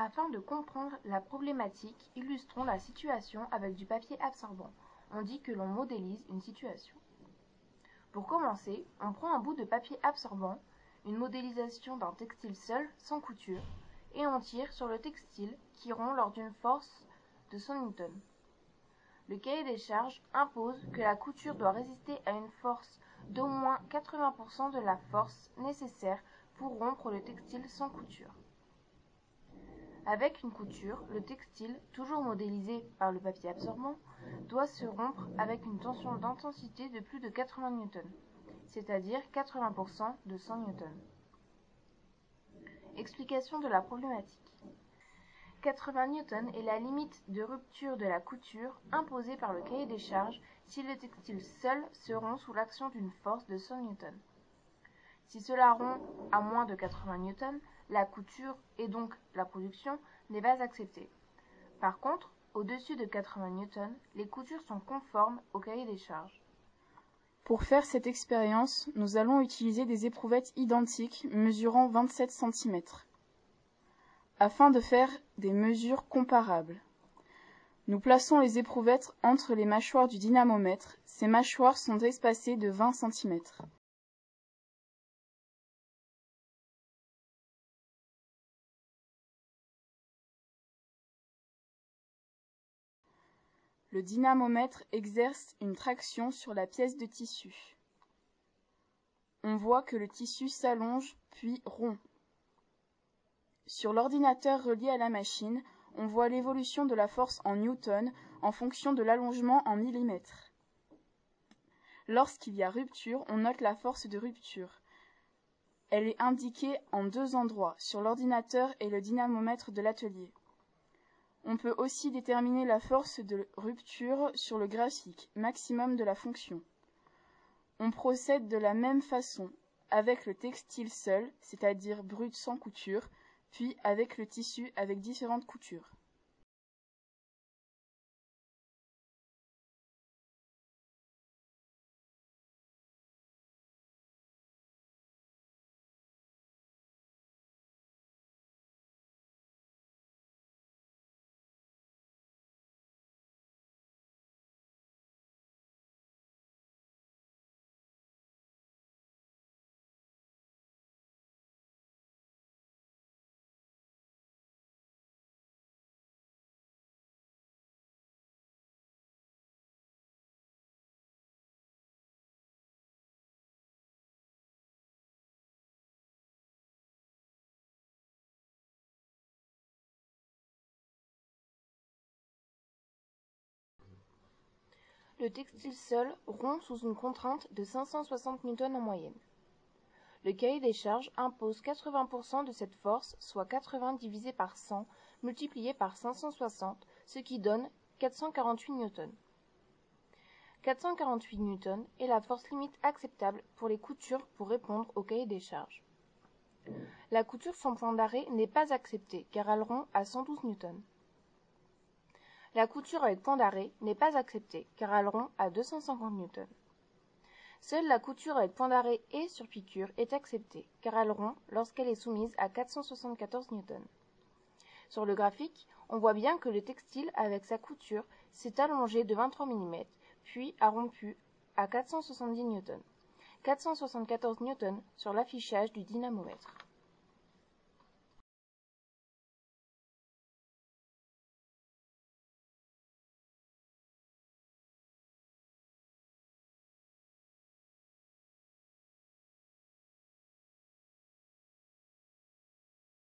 Afin de comprendre la problématique, illustrons la situation avec du papier absorbant. On dit que l'on modélise une situation. Pour commencer, on prend un bout de papier absorbant, une modélisation d'un textile seul, sans couture, et on tire sur le textile qui rompt lors d'une force de 100 N. Le cahier des charges impose que la couture doit résister à une force d'au moins 80% de la force nécessaire pour rompre le textile sans couture. Avec une couture, le textile, toujours modélisé par le papier absorbant, doit se rompre avec une tension d'intensité de plus de 80 N, c'est-à-dire 80% de 100 N. Explication de la problématique. 80 N est la limite de rupture de la couture imposée par le cahier des charges si le textile seul se rompt sous l'action d'une force de 100 N. Si cela rompt à moins de 80 N, la couture et donc la production n'est pas acceptée. Par contre, au-dessus de 80 N, les coutures sont conformes au cahier des charges. Pour faire cette expérience, nous allons utiliser des éprouvettes identiques mesurant 27 cm. Afin de faire des mesures comparables, nous plaçons les éprouvettes entre les mâchoires du dynamomètre. Ces mâchoires sont espacées de 20 cm. Le dynamomètre exerce une traction sur la pièce de tissu. On voit que le tissu s'allonge puis rompt. Sur l'ordinateur relié à la machine, on voit l'évolution de la force en newtons en fonction de l'allongement en millimètres. Lorsqu'il y a rupture, on note la force de rupture. Elle est indiquée en deux endroits, sur l'ordinateur et le dynamomètre de l'atelier. On peut aussi déterminer la force de rupture sur le graphique, maximum de la fonction. On procède de la même façon avec le textile seul, c'est-à-dire brut sans couture, puis avec le tissu avec différentes coutures. Le textile seul rompt sous une contrainte de 560 N en moyenne. Le cahier des charges impose 80% de cette force, soit 80 divisé par 100, multiplié par 560, ce qui donne 448 N. 448 N est la force limite acceptable pour les coutures pour répondre au cahier des charges. La couture sans point d'arrêt n'est pas acceptée car elle rompt à 112 N. La couture avec point d'arrêt n'est pas acceptée car elle rompt à 250 N. Seule la couture avec point d'arrêt et surpiqûre est acceptée car elle rompt lorsqu'elle est soumise à 474 N. Sur le graphique, on voit bien que le textile avec sa couture s'est allongé de 23 mm, puis a rompu à 470 N. 474 N sur l'affichage du dynamomètre.